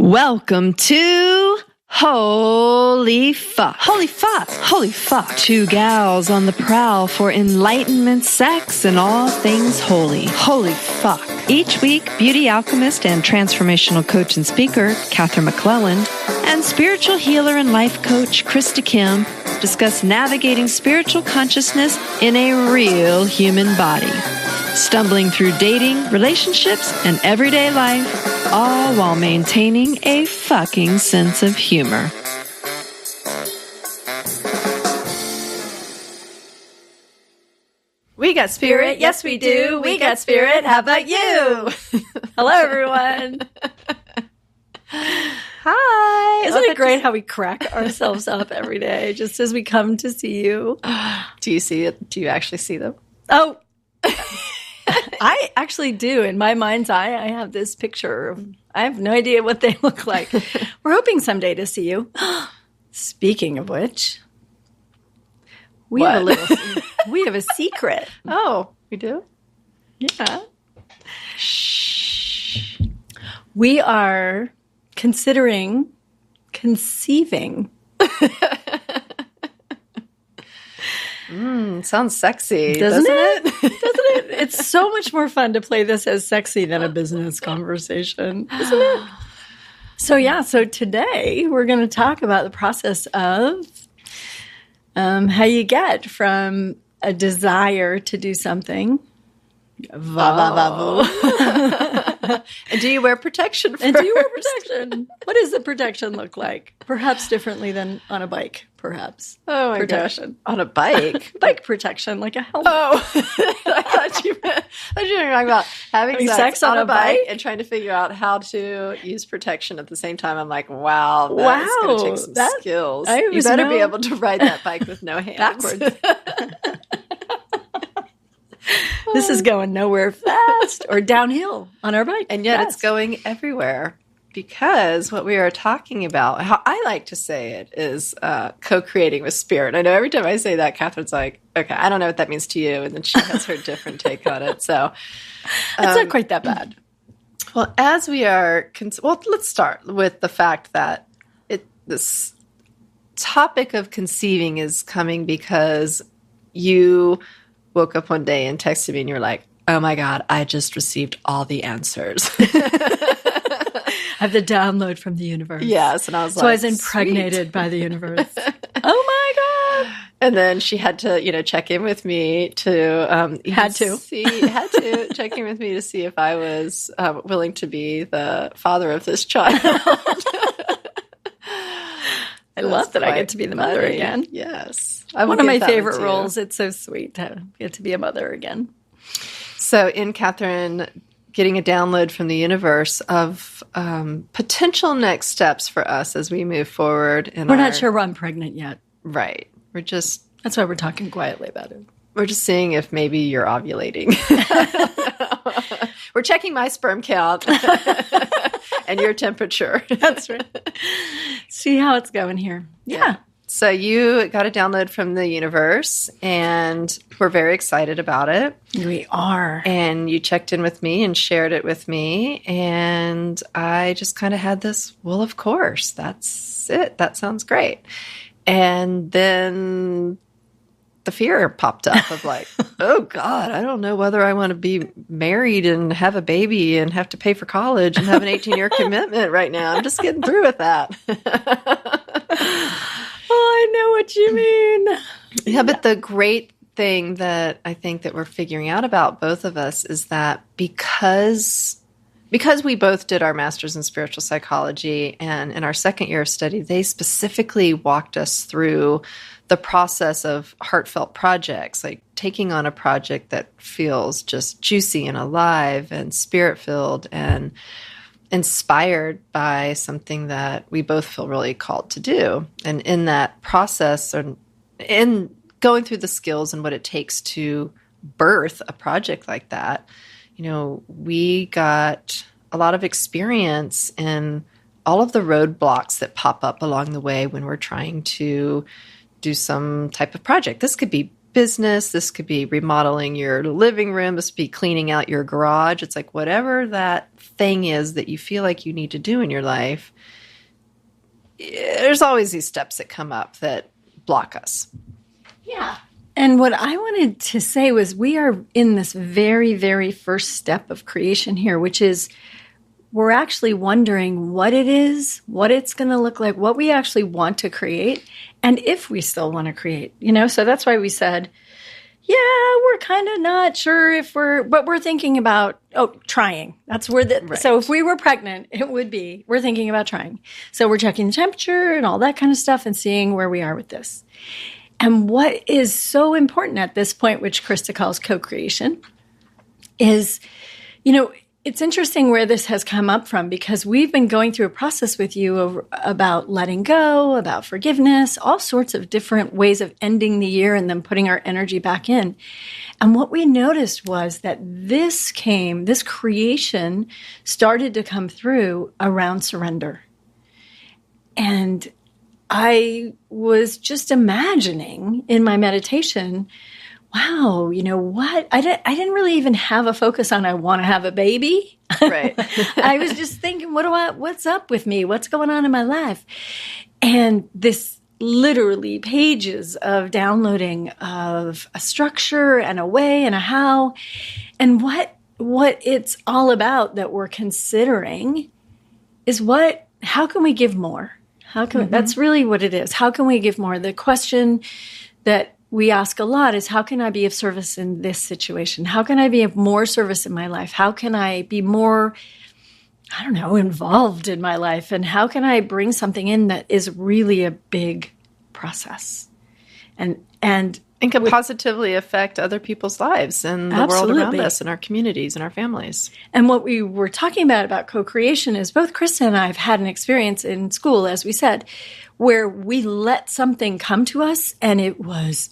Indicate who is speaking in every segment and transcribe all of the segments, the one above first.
Speaker 1: Welcome to Holy Fuck. Holy Fuck. Holy Fuck. Two gals on the prowl for enlightenment, sex, and all things holy. Holy Fuck. Each week, beauty alchemist and transformational coach and speaker, Katherine McClelland, and spiritual healer and life coach, Krista Kim, discuss navigating spiritual consciousness in a real human body. Stumbling through dating, relationships, and everyday life, all while maintaining a fucking sense of humor.
Speaker 2: We got spirit. Yes, we do. We got spirit. How about you? Hello, everyone. Hi. Isn't it great how we crack ourselves up every day just as we come to see you?
Speaker 3: Do you see it? Do you actually see them?
Speaker 2: Oh, I actually do. In my mind's eye, I have this picture. I have no idea what they look like. We're hoping someday to see you. Speaking of which, we have a secret.
Speaker 3: Oh, we do?
Speaker 2: Yeah. Shh. We are considering conceiving.
Speaker 3: Sounds sexy,
Speaker 2: doesn't it? Doesn't it? It's so much more fun to play this as sexy than a business conversation, isn't it? So today we're going to talk about the process of how you get from a desire to do something.
Speaker 3: And do you wear protection first?
Speaker 2: And do you wear protection? What does the protection look like? Perhaps differently than on a bike, perhaps.
Speaker 3: Oh, my
Speaker 2: protection.
Speaker 3: gosh. On a bike?
Speaker 2: Bike protection, like a helmet.
Speaker 3: Oh, I thought you were talking about having sex on a bike and trying to figure out how to use protection at the same time. I'm like, wow, that's going to take some skills. You better be able to ride that bike with no hands.
Speaker 2: Backwards. This is going nowhere fast or downhill on our bike.
Speaker 3: And yet it's going everywhere because what we are talking about, how I like to say it, is co-creating with spirit. I know every time I say that, Catherine's like, okay, I don't know what that means to you. And then she has her different take on it. So
Speaker 2: it's not quite that bad.
Speaker 3: Well, as we are, let's start with the fact that this topic of conceiving is coming because you woke up one day and texted me and you're like, oh my God, I just received all the answers.
Speaker 2: I have the download from the universe.
Speaker 3: Yes. And I was
Speaker 2: I was impregnated by the universe. Oh my God.
Speaker 3: And then she had to, check in with me to check in with me to see if I was willing to be the father of this child.
Speaker 2: I love that I get to be the mother again.
Speaker 3: Yes.
Speaker 2: One of my favorite roles. It's so sweet to get to be a mother again.
Speaker 3: So in Katherine, getting a download from the universe of potential next steps for us as we move forward.
Speaker 2: We're not sure I'm pregnant yet.
Speaker 3: Right.
Speaker 2: That's why we're talking quietly about it.
Speaker 3: We're just seeing if maybe you're ovulating. We're checking my sperm count and your temperature.
Speaker 2: That's right. See how it's going here. Yeah.
Speaker 3: So you got a download from the universe, and we're very excited about it.
Speaker 2: We are.
Speaker 3: And you checked in with me and shared it with me, and I just kind of had this, well, of course, that's it. That sounds great. And then the fear popped up of like, oh God, I don't know whether I want to be married and have a baby and have to pay for college and have an 18-year commitment right now. I'm just getting through with that.
Speaker 2: Oh, I know what you mean.
Speaker 3: Yeah, but the great thing that I think that we're figuring out about both of us is that because we both did our master's in spiritual psychology, and in our second year of study, they specifically walked us through the process of heartfelt projects, like taking on a project that feels just juicy and alive and spirit-filled and inspired by something that we both feel really called to do. And in that process, and in going through the skills and what it takes to birth a project like that, we got a lot of experience in all of the roadblocks that pop up along the way when we're trying to do some type of project. This could be business. This could be remodeling your living room. This could be cleaning out your garage. It's like whatever that thing is that you feel like you need to do in your life, there's always these steps that come up that block us.
Speaker 2: Yeah. And what I wanted to say was we are in this very, very first step of creation here, which is we're actually wondering what it is, what it's going to look like, what we actually want to create, and if we still want to create, So that's why we said, yeah, we're kind of not sure but we're thinking about, trying. That's where
Speaker 3: right.
Speaker 2: So if we were pregnant, it would be, we're thinking about trying. So we're checking the temperature and all that kind of stuff and seeing where we are with this. And what is so important at this point, which Krista calls co-creation, is, it's interesting where this has come up from because we've been going through a process with you about letting go, about forgiveness, all sorts of different ways of ending the year and then putting our energy back in. And what we noticed was that this creation started to come through around surrender. And I was just imagining in my meditation, wow, you know what? I didn't really even have a focus on I want to have a baby.
Speaker 3: Right.
Speaker 2: I was just thinking, what's up with me? What's going on in my life? And this literally pages of downloading of a structure and a way and a how. And what it's all about that we're considering is how can we give more? That's really what it is. How can we give more? The question that we ask a lot is, how can I be of service in this situation? How can I be of more service in my life? How can I be more, involved in my life? And how can I bring something in that is really a big process? And
Speaker 3: can positively affect other people's lives and the world around us and our communities and our families.
Speaker 2: And what we were talking about co-creation is both Krista and I have had an experience in school, as we said, where we let something come to us and it was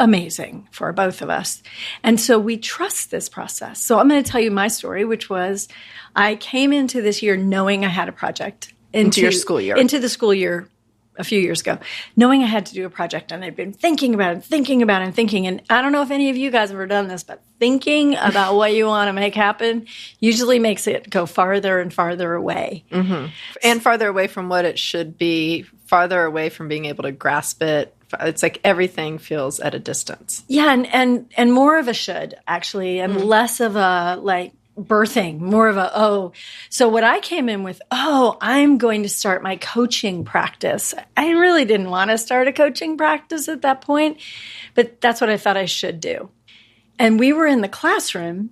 Speaker 2: amazing for both of us. And so we trust this process. So I'm going to tell you my story, which was I came into this year knowing I had a project.
Speaker 3: Into your school year.
Speaker 2: Into the school year a few years ago, knowing I had to do a project. And I'd been thinking about it. And I don't know if any of you guys have ever done this, but thinking about what you want to make happen usually makes it go farther and farther away.
Speaker 3: Mm-hmm. And farther away from what it should be, farther away from being able to grasp it. It's like everything feels at a distance.
Speaker 2: Yeah, and more of a should, actually, and less of a birthing, more of a, So what I came in with, I'm going to start my coaching practice. I really didn't want to start a coaching practice at that point, but that's what I thought I should do. And we were in the classroom,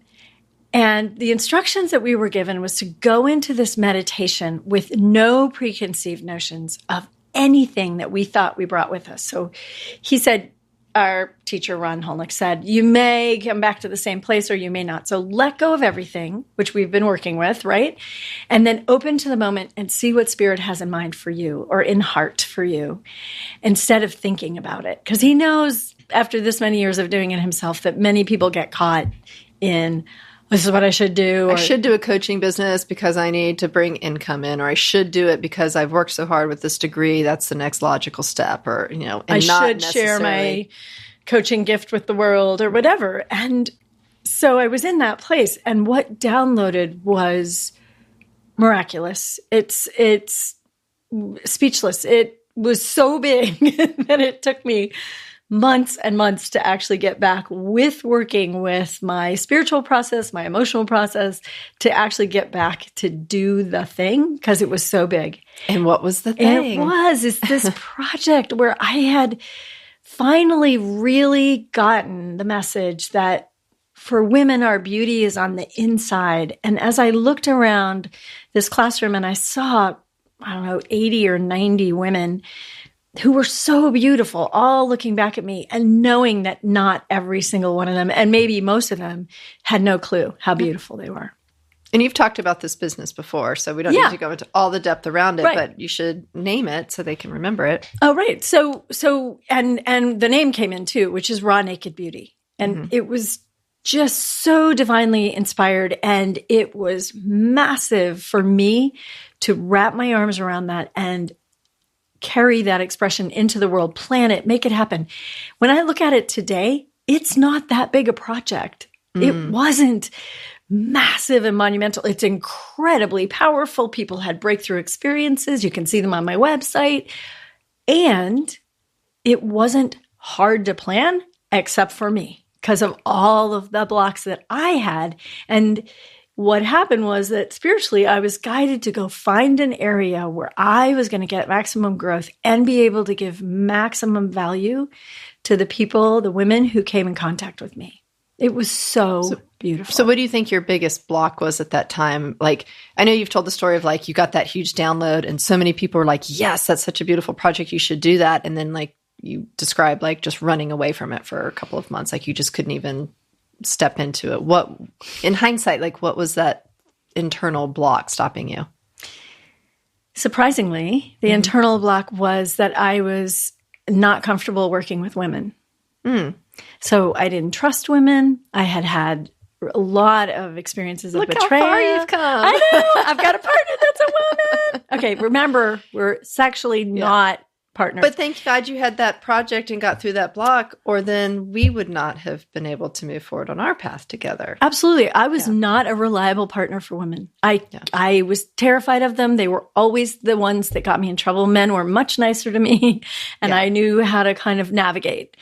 Speaker 2: and the instructions that we were given was to go into this meditation with no preconceived notions of anything that we thought we brought with us. So he said, our teacher, Ron Holnick, said, you may come back to the same place or you may not. So let go of everything, which we've been working with, right? And then open to the moment and see what Spirit has in mind for you or in heart for you instead of thinking about it. Because he knows after this many years of doing it himself that many people get caught in, this is what I should do.
Speaker 3: I should do a coaching business because I need to bring income in, or I should do it because I've worked so hard with this degree. That's the next logical step, or, and
Speaker 2: I should share my coaching gift with the world or whatever. And so I was in that place, and what downloaded was miraculous. It's speechless. It was so big that it took me months and months to actually get back with working with my spiritual process, my emotional process, to actually get back to do the thing because it was so big.
Speaker 3: And what was the thing?
Speaker 2: It's this project where I had finally really gotten the message that for women, our beauty is on the inside. And as I looked around this classroom and I saw, 80 or 90 women who were so beautiful, all looking back at me and knowing that not every single one of them, and maybe most of them, had no clue how beautiful they were.
Speaker 3: And you've talked about this business before, so we don't need to go into all the depth around it, but you should name it so they can remember it.
Speaker 2: Oh, right. So and the name came in too, which is Raw Naked Beauty. And it was just so divinely inspired, and it was massive for me to wrap my arms around that and carry that expression into the world, plan it, make it happen. When I look at it today, it's not that big a project. It wasn't massive and monumental. It's incredibly powerful. People had breakthrough experiences. You can see them on my website. And it wasn't hard to plan except for me because of all of the blocks that I had. And what happened was that spiritually, I was guided to go find an area where I was going to get maximum growth and be able to give maximum value to the people, the women who came in contact with me. It was so beautiful.
Speaker 3: So what do you think your biggest block was at that time? Like, I know you've told the story of like, you got that huge download and so many people were like, yes, that's such a beautiful project. You should do that. And then like you described like just running away from it for a couple of months. Like you just couldn't even step into it. What, in hindsight, like what was that internal block stopping you?
Speaker 2: Surprisingly, the internal block was that I was not comfortable working with women. So I didn't trust women. I had a lot of experiences of betrayal.
Speaker 3: Look how far you've come.
Speaker 2: I know. I've got a partner that's a woman. Okay, remember, we're sexually not partners.
Speaker 3: But thank God you had that project and got through that block, or then we would not have been able to move forward on our path together.
Speaker 2: Absolutely. I was not a reliable partner for women. I was terrified of them. They were always the ones that got me in trouble. Men were much nicer to me, and I knew how to kind of navigate.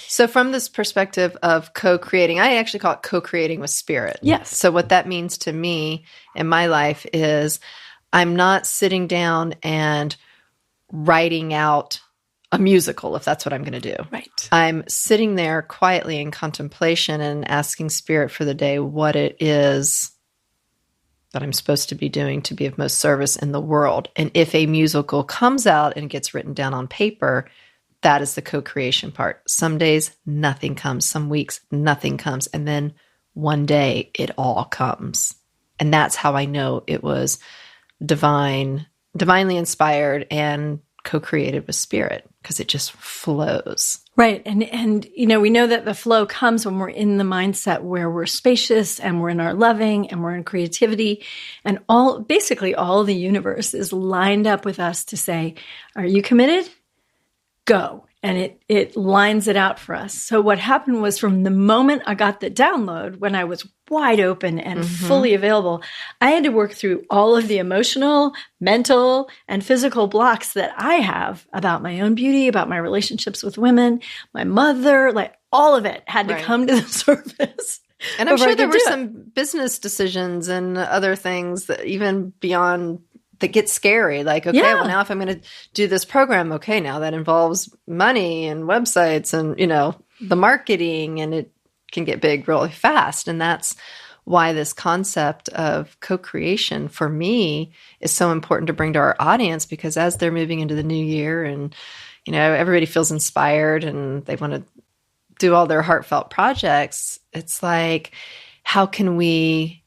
Speaker 3: So from this perspective of co-creating, I actually call it co-creating with spirit.
Speaker 2: Yes.
Speaker 3: So what that means to me in my life is I'm not sitting down and writing out a musical, if that's what I'm going to do.
Speaker 2: Right.
Speaker 3: I'm sitting there quietly in contemplation and asking spirit for the day what it is that I'm supposed to be doing to be of most service in the world. And if a musical comes out and gets written down on paper, that is the co-creation part. Some days, nothing comes. Some weeks, nothing comes. And then one day, it all comes. And that's how I know it was divinely inspired and co-created with spirit, because it just flows.
Speaker 2: Right. And you know, we know that the flow comes when we're in the mindset where we're spacious and we're in our loving and we're in creativity, and basically all the universe is lined up with us to say, are you committed? Go. And it lines it out for us. So what happened was, from the moment I got the download, when I was wide open and fully available, I had to work through all of the emotional, mental, and physical blocks that I have about my own beauty, about my relationships with women, my mother, like all of it had to come to the surface.
Speaker 3: And I'm sure there were some business decisions and other things that even beyond that get scary. Like, okay, well, now if I'm going to do this program, okay, now that involves money and websites and, you know, the marketing, and it can get big really fast. And that's why this concept of co-creation for me is so important to bring to our audience, because as they're moving into the new year and, you know, everybody feels inspired and they want to do all their heartfelt projects, it's like, how can we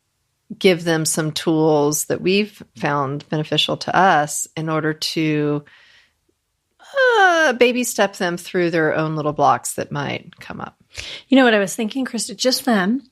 Speaker 3: give them some tools that we've found beneficial to us in order to baby step them through their own little blocks that might come up.
Speaker 2: You know what I was thinking, Krista, just then,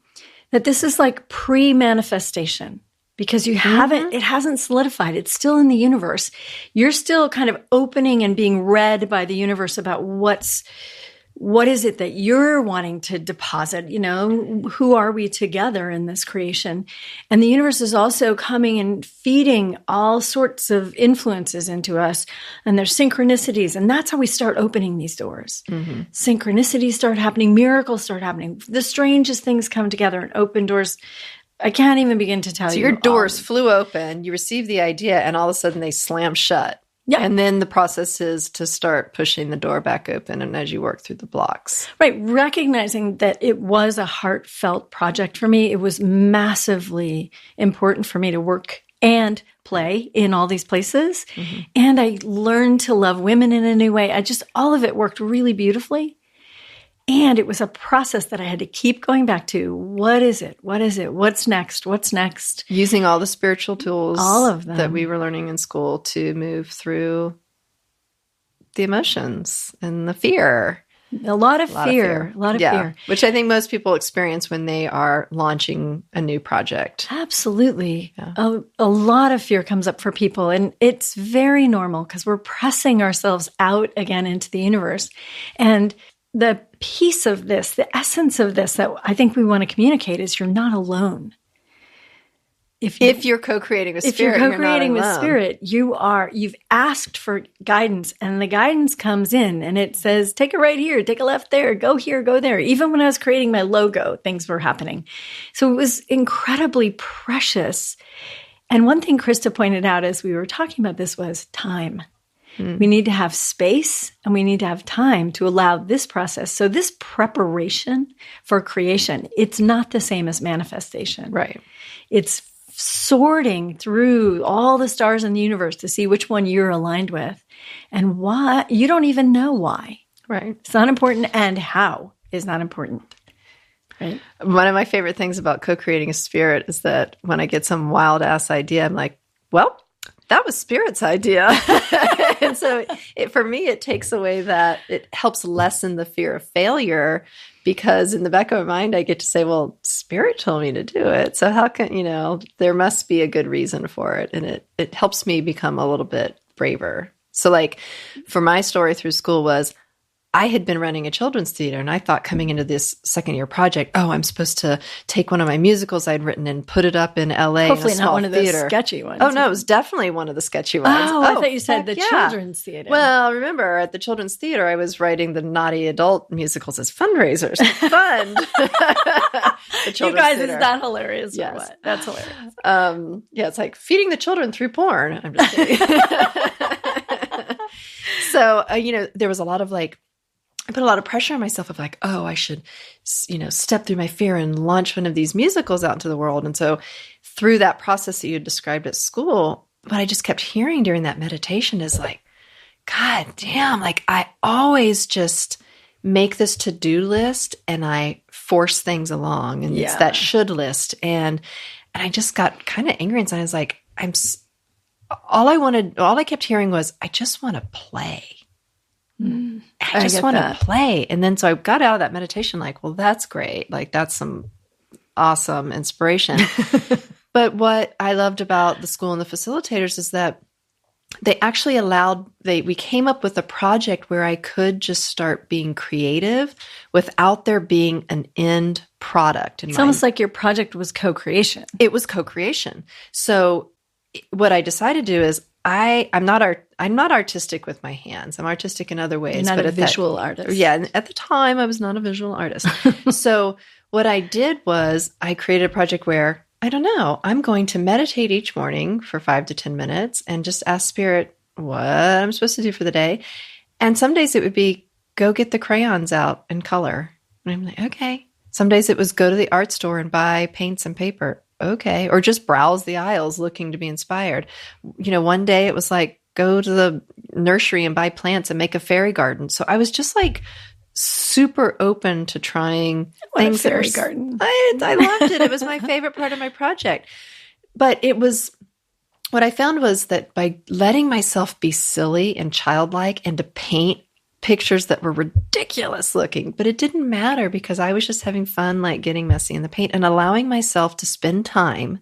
Speaker 2: that this is like pre-manifestation, because you haven't, it hasn't solidified. It's still in the universe. You're still kind of opening and being read by the universe about what is it that you're wanting to deposit? You know, who are we together in this creation? And the universe is also coming and feeding all sorts of influences into us. And there's synchronicities. And that's how we start opening these doors. Synchronicities start happening. Miracles start happening. The strangest things come together and open doors. I can't even begin to tell you.
Speaker 3: So your doors flew open, you received the idea, and all of a sudden they slam shut.
Speaker 2: Yeah.
Speaker 3: And then the process is to start pushing the door back open, and as you work through the blocks.
Speaker 2: Right. Recognizing that it was a heartfelt project for me. It was massively important for me to work and play in all these places. And I learned to love women in a new way. All of it worked really beautifully. And it was a process that I had to keep going back to. What is it? What is it? What's next? What's next?
Speaker 3: Using all the spiritual tools,
Speaker 2: all of them,
Speaker 3: that we were learning in school to move through the emotions and the fear
Speaker 2: A lot of fear. A lot of
Speaker 3: yeah.
Speaker 2: fear.
Speaker 3: Which I think most people experience when they are launching a new project.
Speaker 2: Absolutely.
Speaker 3: Yeah.
Speaker 2: A lot of fear comes up for people, and it's very normal because we're pressing ourselves out again into the universe. And the piece of this, the essence of this that I think we want to communicate is you're not alone.
Speaker 3: If you're co-creating with spirit,
Speaker 2: if you're co-creating
Speaker 3: you're
Speaker 2: with
Speaker 3: not alone.
Speaker 2: spirit, you've asked for guidance, and the guidance comes in and it says, take a right here, take a left there, go here, go there. Even when I was creating my logo, things were happening. So it was incredibly precious. And one thing Krista pointed out as we were talking about this was time. We need to have space and we need to have time to allow this process. So this preparation for creation, it's not the same as manifestation.
Speaker 3: Right.
Speaker 2: It's sorting through all the stars in the universe to see which one you're aligned with and why. You don't even know why.
Speaker 3: Right.
Speaker 2: It's not important, and how is not important. Right.
Speaker 3: One of my favorite things about co-creating a spirit is that when I get some wild ass idea, I'm like, well, that was spirit's idea. And so for me, it takes away that, it helps lessen the fear of failure, because in the back of my mind, I get to say, well, spirit told me to do it. So how can, there must be a good reason for it. And it helps me become a little bit braver. So like for my story through school was, I had been running a children's theater, and I thought coming into this second year project, I'm supposed to take one of my musicals I'd written and put it up in LA.
Speaker 2: Hopefully
Speaker 3: in a
Speaker 2: not one of those
Speaker 3: theater.
Speaker 2: sketchy ones.
Speaker 3: Oh, no, it was definitely one of the sketchy ones.
Speaker 2: Oh, I thought you said the
Speaker 3: heck yeah.
Speaker 2: children's theater.
Speaker 3: Well, remember at the children's theater, I was writing the naughty adult musicals as fundraisers to fund the children's
Speaker 2: you guys,
Speaker 3: theater.
Speaker 2: is that hilarious
Speaker 3: Yes.
Speaker 2: or what? That's hilarious.
Speaker 3: Yeah, it's like feeding the children through porn. I'm just kidding. So, there was a lot of I put a lot of pressure on myself of I should, step through my fear and launch one of these musicals out into the world. And so through that process that you described at school, what I just kept hearing during that meditation is God damn, I always just make this to-do list and I force things along, and it's that should list. And I just got kind of angry inside. I was like, all I kept hearing was, I just want to play. I just want to play. And then so I got out of that meditation well, that's great. That's some awesome inspiration. But what I loved about the school and the facilitators is that they actually we came up with a project where I could just start being creative without there being an end product.
Speaker 2: It's almost like your project was co-creation.
Speaker 3: It was co-creation. So what I decided to do is I'm not artistic with my hands. I'm artistic in other ways.
Speaker 2: You're not a visual artist.
Speaker 3: Yeah. And at the time, I was not a visual artist. So what I did was I created a project where, I don't know, I'm going to meditate each morning for 5 to 10 minutes and just ask spirit what I'm supposed to do for the day. And some days it would be go get the crayons out and color. And I'm like, okay. Some days it was go to the art store and buy paints and paper. Okay. Or just browse the aisles looking to be inspired. One day it was go to the nursery and buy plants and make a fairy garden. So I was just super open to trying things.
Speaker 2: Fairy garden.
Speaker 3: I loved it. It was my favorite part of my project. But what I found was that by letting myself be silly and childlike and to paint pictures that were ridiculous looking, but it didn't matter because I was just having fun, getting messy in the paint and allowing myself to spend time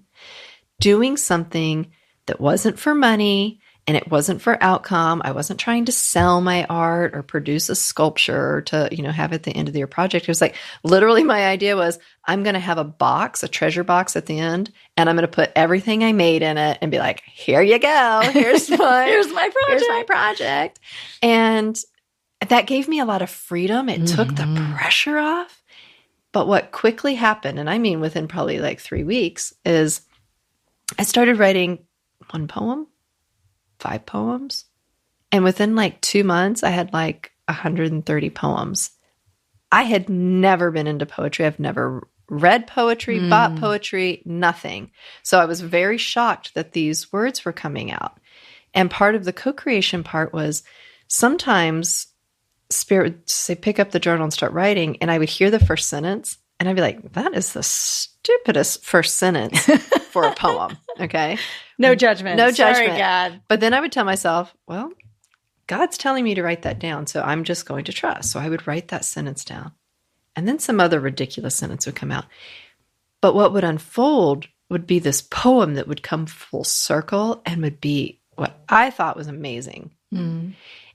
Speaker 3: doing something that wasn't for money and it wasn't for outcome. I wasn't trying to sell my art or produce a sculpture to, have at the end of your project. It was literally my idea was I'm going to have a treasure box at the end, and I'm going to put everything I made in it and be like, here you go. Here's my project. And that gave me a lot of freedom. It took the pressure off. But what quickly happened, and I mean within probably 3 weeks, is I started writing 1 poem, 5 poems. And within 2 months, I had 130 poems. I had never been into poetry. I've never read poetry, bought poetry, nothing. So I was very shocked that these words were coming out. And part of the co-creation part was sometimes spirit would say, pick up the journal and start writing. And I would hear the first sentence and I'd be like, that is the stupidest first sentence for a poem. Okay.
Speaker 2: No judgment.
Speaker 3: No judgment.
Speaker 2: Sorry, God.
Speaker 3: But then I would tell myself, well, God's telling me to write that down, so I'm just going to trust. So I would write that sentence down. And then some other ridiculous sentence would come out. But what would unfold would be this poem that would come full circle and would be what I thought was amazing.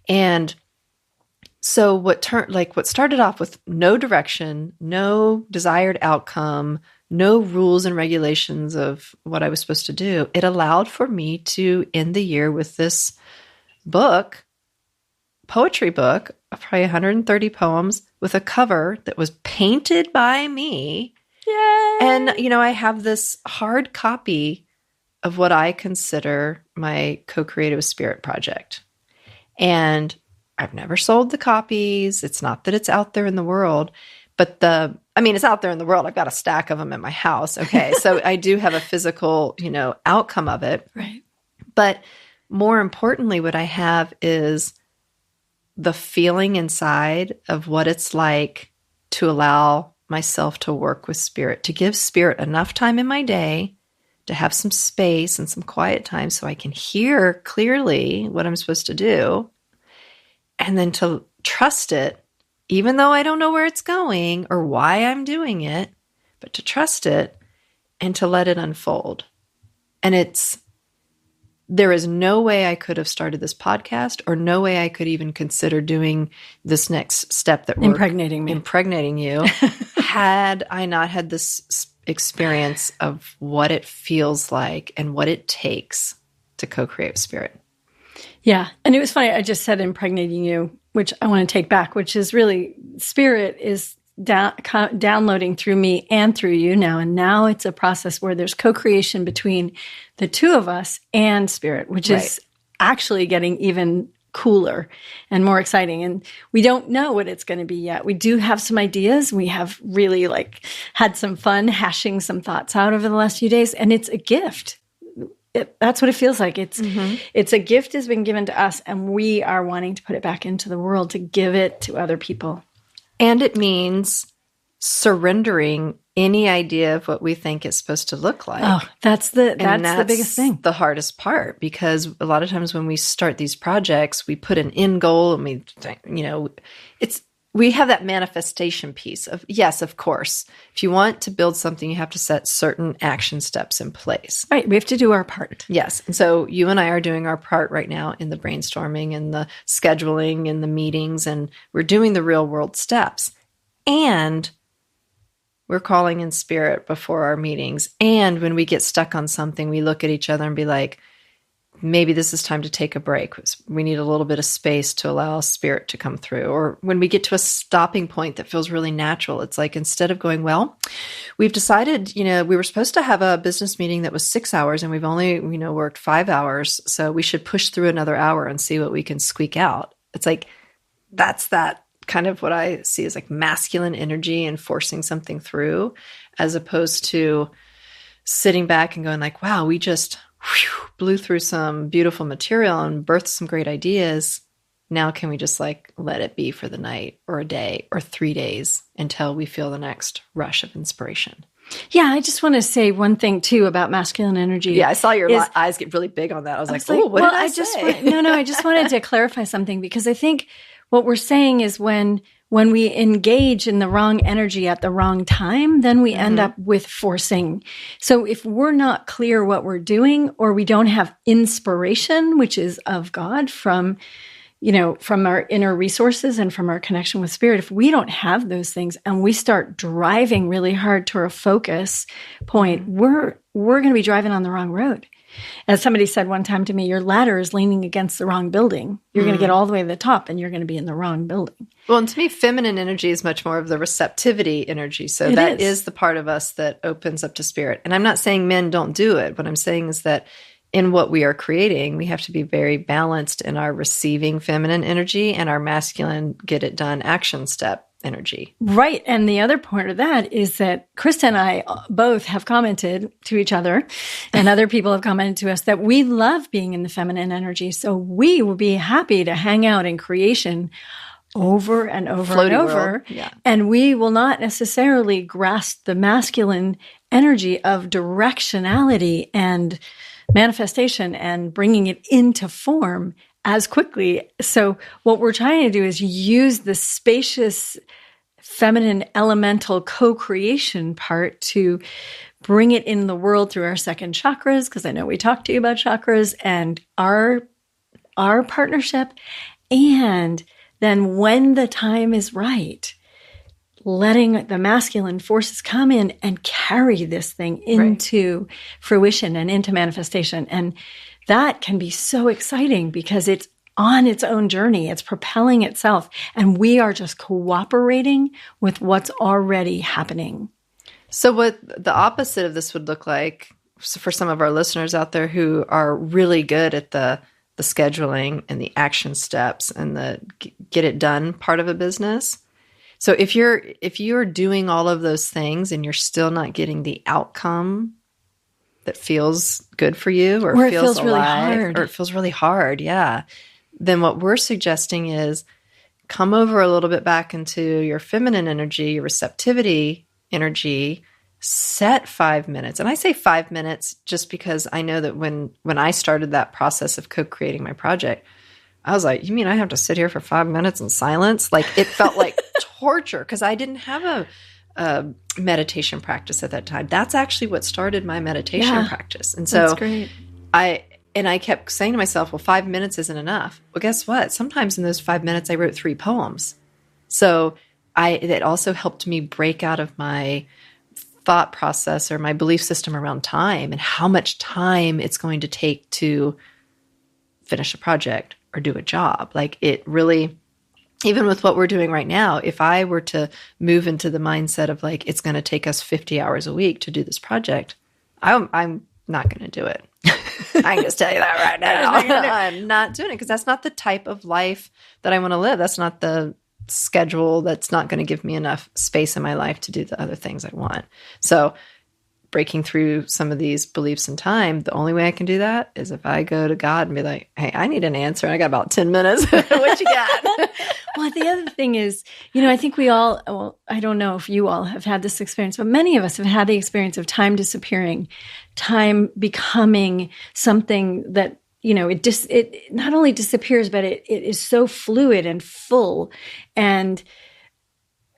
Speaker 3: And so what started off with no direction, no desired outcome, no rules and regulations of what I was supposed to do, it allowed for me to end the year with this book, poetry book, of probably 130 poems with a cover that was painted by me.
Speaker 2: Yay!
Speaker 3: And, I have this hard copy of what I consider my co-creative spirit project. And I've never sold the copies. It's not that it's out there in the world, but it's out there in the world. I've got a stack of them at my house. Okay. So I do have a physical, outcome of it.
Speaker 2: Right.
Speaker 3: But more importantly, what I have is the feeling inside of what it's like to allow myself to work with spirit, to give spirit enough time in my day to have some space and some quiet time so I can hear clearly what I'm supposed to do, and then to trust it, even though I don't know where it's going or why I'm doing it, but to trust it and to let it unfold. And there is no way I could have started this podcast, or no way I could even consider doing this next step that we're impregnating you, had I not had this experience of what it feels like and what it takes to co-create with spirit.
Speaker 2: Yeah. And it was funny. I just said impregnating you, which I want to take back, which is really spirit is downloading through me and through you now. And now it's a process where there's co-creation between the two of us and spirit, which is actually getting even cooler and more exciting. And we don't know what it's going to be yet. We do have some ideas. We have really had some fun hashing some thoughts out over the last few days. And it's a gift. That's what it feels like. It's a gift has been given to us, and we are wanting to put it back into the world to give it to other people.
Speaker 3: And it means surrendering any idea of what we think it's supposed to look like.
Speaker 2: Oh, that's the biggest thing.
Speaker 3: The hardest part, because a lot of times when we start these projects, we put an end goal and we think, we have that manifestation piece of, yes, of course, if you want to build something, you have to set certain action steps in place.
Speaker 2: Right. We have to do our part.
Speaker 3: Yes. And so you and I are doing our part right now in the brainstorming and the scheduling and the meetings, and we're doing the real world steps. And we're calling in spirit before our meetings. And when we get stuck on something, we look at each other and be like, maybe this is time to take a break. We need a little bit of space to allow spirit to come through. Or when we get to a stopping point that feels really natural, it's like, instead of going, well, we've decided, we were supposed to have a business meeting that was 6 hours and we've only, worked 5 hours. So we should push through another hour and see what we can squeak out. It's like, that's that kind of what I see as like masculine energy and forcing something through, as opposed to sitting back and going like, wow, we just blew through some beautiful material and birthed some great ideas. Now can we just let it be for the night or a day or 3 days until we feel the next rush of inspiration?
Speaker 2: Yeah, I just want to say one thing too about masculine energy.
Speaker 3: Yeah, I saw your eyes get really big on that. I was like, oh, what did I say?
Speaker 2: I just wanted to clarify something, because I think what we're saying is when we engage in the wrong energy at the wrong time, then we end up with forcing. So if we're not clear what we're doing, or we don't have inspiration, which is of God from our inner resources and from our connection with spirit, if we don't have those things and we start driving really hard to our focus point, we're going to be driving on the wrong road. As somebody said one time to me, your ladder is leaning against the wrong building. You're going to get all the way to the top and you're going to be in the wrong building.
Speaker 3: Well, and to me, feminine energy is much more of the receptivity energy. So that is the part of us that opens up to spirit. And I'm not saying men don't do it. What I'm saying is that in what we are creating, we have to be very balanced in our receiving feminine energy and our masculine get it done action step energy.
Speaker 2: Right. And the other part of that is that Krista and I both have commented to each other, and other people have commented to us, that we love being in the feminine energy. So we will be happy to hang out in creation over and over
Speaker 3: Floaty
Speaker 2: and over.
Speaker 3: world. Yeah.
Speaker 2: And we will not necessarily grasp the masculine energy of directionality and manifestation and bringing it into form as quickly. So what we're trying to do is use the spacious feminine elemental co-creation part to bring it in the world through our second chakras, because I know we talked to you about chakras and our partnership. And then when the time is right, letting the masculine forces come in and carry this thing into fruition and into manifestation. And that can be so exciting because it's on its own journey. It's propelling itself. And we are just cooperating with what's already happening.
Speaker 3: So what the opposite of this would look like for some of our listeners out there who are really good at the scheduling and the action steps and the get it done part of a business. So if you're doing all of those things and you're still not getting the outcome that feels good for you or
Speaker 2: it feels
Speaker 3: alive,
Speaker 2: really hard,
Speaker 3: or it feels really hard, then what we're suggesting is come over a little bit back into your feminine energy, your receptivity energy, set 5 minutes. And I say 5 minutes just because I know that when I started that process of co-creating my project, I was like, you mean I have to sit here for 5 minutes in silence? Like it felt like torture because I didn't have a meditation practice at that time. That's actually what started my meditation practice. And so
Speaker 2: that's great.
Speaker 3: I kept saying to myself, well, 5 minutes isn't enough. Well, guess what? Sometimes in those 5 minutes, I wrote 3 poems. So it also helped me break out of my thought process or my belief system around time and how much time it's going to take to finish a project or do a job. Like it really, even with what we're doing right now, if I were to move into the mindset of like, it's going to take us 50 hours a week to do this project, I'm not going to do it. I can just tell you that right now. I'm not doing it because that's not the type of life that I want to live. That's not the schedule. That's not going to give me enough space in my life to do the other things I want. So breaking through some of these beliefs in time, the only way I can do that is if I go to God and be like, hey, I need an answer. And I got about 10 minutes. What you got?
Speaker 2: Well, the other thing is, I think we all, well, I don't know if you all have had this experience, but many of us have had the experience of time disappearing, time becoming something that, it not only disappears, but it is so fluid and full. And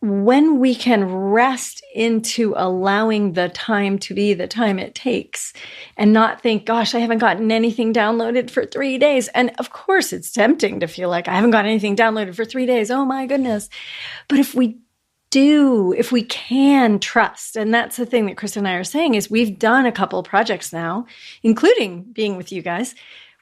Speaker 2: when we can rest into allowing the time to be the time it takes and not think, gosh, I haven't gotten anything downloaded for 3 days. And of course, it's tempting to feel like I haven't got anything downloaded for 3 days. Oh my goodness. But if we can trust, and that's the thing that Krista and I are saying is we've done a couple of projects now, including being with you guys,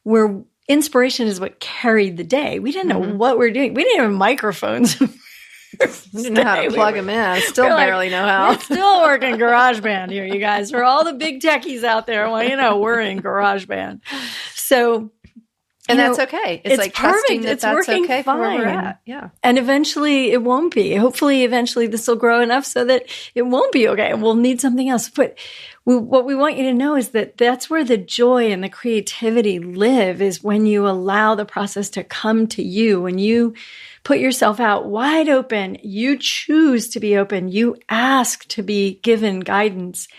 Speaker 2: where inspiration is what carried the day. We didn't know what we're doing. We didn't have microphones.
Speaker 3: Didn't know how to plug them in. I still barely know how.
Speaker 2: We're still working GarageBand here, you guys. For all the big techies out there, well, we're in GarageBand. So,
Speaker 3: and that's okay. It's like trusting that
Speaker 2: it's
Speaker 3: that's
Speaker 2: working
Speaker 3: okay
Speaker 2: fine.
Speaker 3: for where we're at. Yeah.
Speaker 2: And eventually it won't be. Hopefully, eventually this will grow enough so that it won't be okay. We'll need something else. But what we want you to know is that that's where the joy and the creativity live, is when you allow the process to come to you, when you put yourself out wide open, you choose to be open, you ask to be given guidance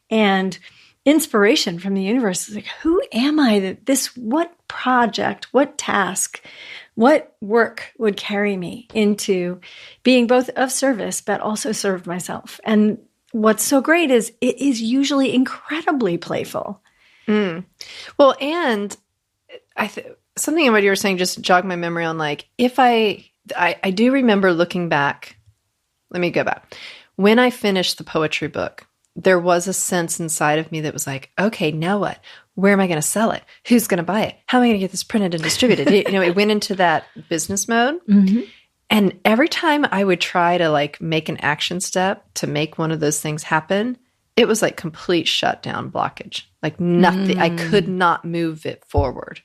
Speaker 2: and inspiration from the universe. It's like, who am I that what project, what task, what work would carry me into being both of service, but also serve myself? And what's so great is it is usually incredibly playful.
Speaker 3: Well, and something in what you were saying just jogged my memory on like, if I do remember looking back. Let me go back. When I finished the poetry book, there was a sense inside of me that was like, okay, now what? Where am I going to sell it? Who's going to buy it? How am I going to get this printed and distributed? It went into that business mode. Mm-hmm. And every time I would try to like make an action step to make one of those things happen, it was like complete shutdown blockage. Like nothing, I could not move it forward.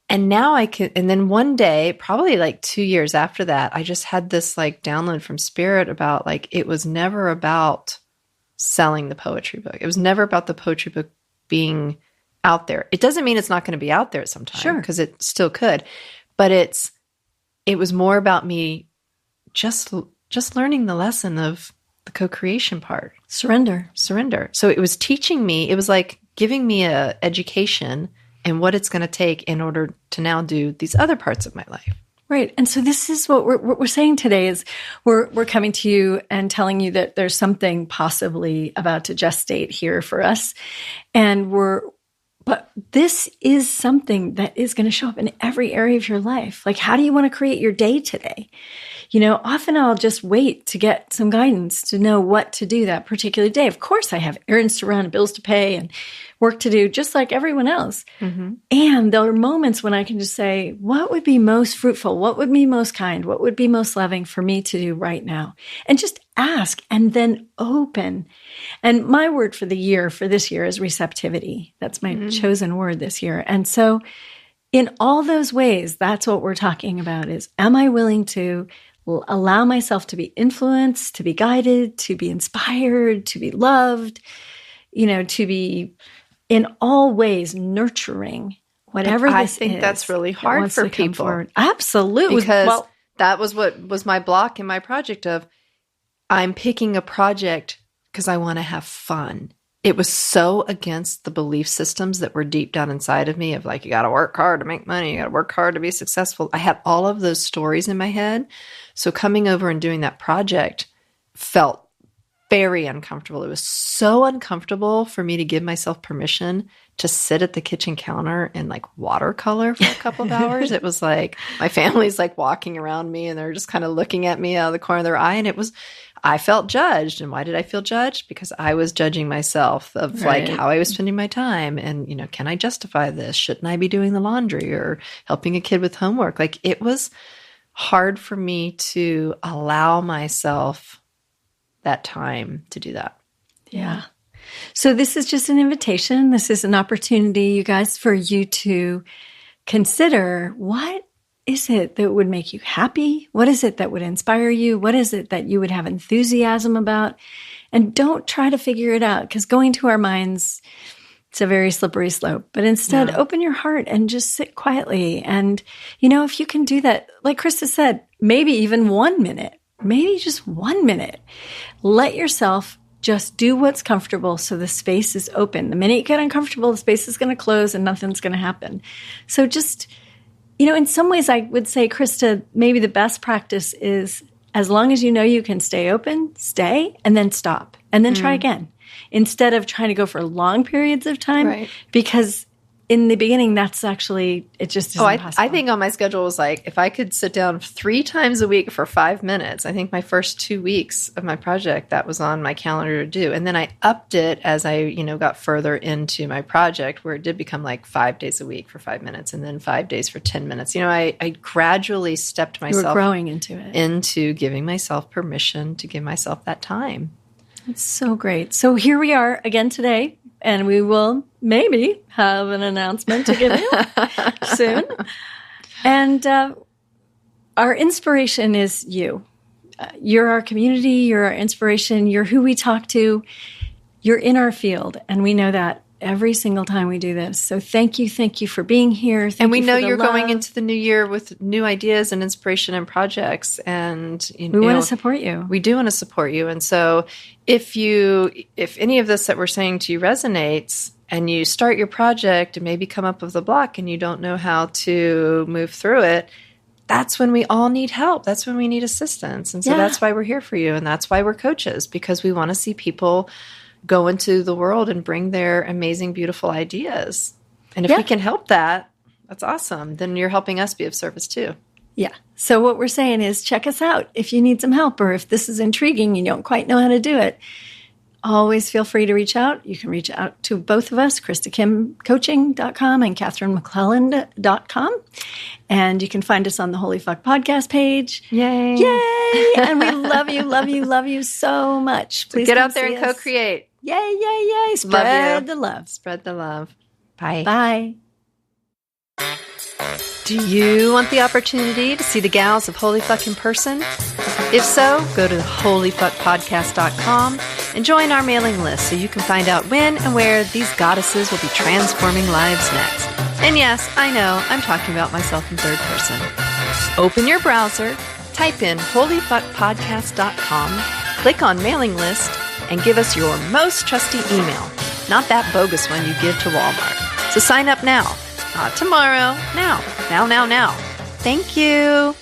Speaker 3: And now I can, and then one day, probably like 2 years after that, I just had this like download from Spirit about like, it was never about selling the poetry book. It was never about the poetry book being out there. It doesn't mean it's not going to be out there at some time. Sure. Because it still could. But it was more about me just learning the lesson of the co-creation part.
Speaker 2: Surrender.
Speaker 3: So it was teaching me, it was like giving me a education and what it's going to take in order to now do these other parts of my life.
Speaker 2: Right. And so this is what we're saying today is we're coming to you and telling you that there's something possibly about to gestate here for us. But this is something that is going to show up in every area of your life. Like, how do you want to create your day today? Often I'll just wait to get some guidance to know what to do that particular day. Of course, I have errands to run, bills to pay, and work to do, just like everyone else. Mm-hmm. And there are moments when I can just say, what would be most fruitful? What would be most kind? What would be most loving for me to do right now? And just ask and then open. And my word for this year is receptivity. That's my chosen word this year. And so in all those ways, that's what we're talking about is, am I willing to allow myself to be influenced, to be guided, to be inspired, to be loved, to be in all ways nurturing whatever this is.
Speaker 3: I think that's really hard for people.
Speaker 2: Absolutely.
Speaker 3: Because that was what was my block in my project of, I'm picking a project because I want to have fun. It was so against the belief systems that were deep down inside of me of like, you got to work hard to make money. You got to work hard to be successful. I had all of those stories in my head. So coming over and doing that project felt very uncomfortable. It was so uncomfortable for me to give myself permission to sit at the kitchen counter and like watercolor for a couple of hours. It was like my family's like walking around me and they're just kind of looking at me out of the corner of their eye. And I felt judged. And why did I feel judged? Because I was judging myself of like how I was spending my time. And, can I justify this? Shouldn't I be doing the laundry or helping a kid with homework? Like, it was hard for me to allow myself that time to do that.
Speaker 2: Yeah. So this is just an invitation. This is an opportunity, you guys, for you to consider, what is it that would make you happy? What is it that would inspire you? What is it that you would have enthusiasm about? And don't try to figure it out, because going to our minds, it's a very slippery slope. But instead, open your heart and just sit quietly. And, if you can do that, like Krista said, maybe even 1 minute, maybe just 1 minute, let yourself just do what's comfortable so the space is open. The minute you get uncomfortable, the space is going to close and nothing's going to happen. So just, in some ways I would say, Krista, maybe the best practice is, as long as you can stay open, stay, and then stop, and then try again. Instead of trying to go for long periods of time, because in the beginning, that's actually, it just isn't possible.
Speaker 3: I think on my schedule was like, if I could sit down 3 times a week for 5 minutes, I think my first 2 weeks of my project, that was on my calendar to do. And then I upped it as I, got further into my project, where it did become like 5 days a week for 5 minutes and then 5 days for 10 minutes. I gradually stepped myself,
Speaker 2: you were growing into it,
Speaker 3: into giving myself permission to give myself that time.
Speaker 2: It's so great. So here we are again today, and we will maybe have an announcement to give you soon. And our inspiration is you. You're our community. You're our inspiration. You're who we talk to. You're in our field, and we know that every single time we do this. So thank you for being here.
Speaker 3: And we know you're going into the new year with new ideas and inspiration and projects. And
Speaker 2: we want to support you.
Speaker 3: We do want to support you. And so if any of this that we're saying to you resonates, and you start your project and maybe come up with a block and you don't know how to move through it, that's when we all need help. That's when we need assistance. And so that's why we're here for you. And that's why we're coaches, because we want to see people go into the world and bring their amazing, beautiful ideas. And if we can help that, that's awesome. Then you're helping us be of service too.
Speaker 2: Yeah. So what we're saying is, check us out if you need some help, or if this is intriguing, you don't quite know how to do it. Always feel free to reach out. You can reach out to both of us, KristaKimCoaching.com and KatherineMcClelland.com. And you can find us on the Holy Fuck podcast page.
Speaker 3: Yay.
Speaker 2: Yay. And we love you so much. Please
Speaker 3: get out there and co-create.
Speaker 2: Yay. Spread the love.
Speaker 3: Spread the love. Bye.
Speaker 2: Bye.
Speaker 3: Do you want the opportunity to see the gals of Holy Fuck in person? If so, go to holyfuckpodcast.com and join our mailing list so you can find out when and where these goddesses will be transforming lives next. And yes, I know, I'm talking about myself in third person. Open your browser, type in holyfuckpodcast.com, click on mailing list, and give us your most trusty email, not that bogus one you give to Walmart. So sign up now. Not tomorrow. Now. Now, now, now. Thank you.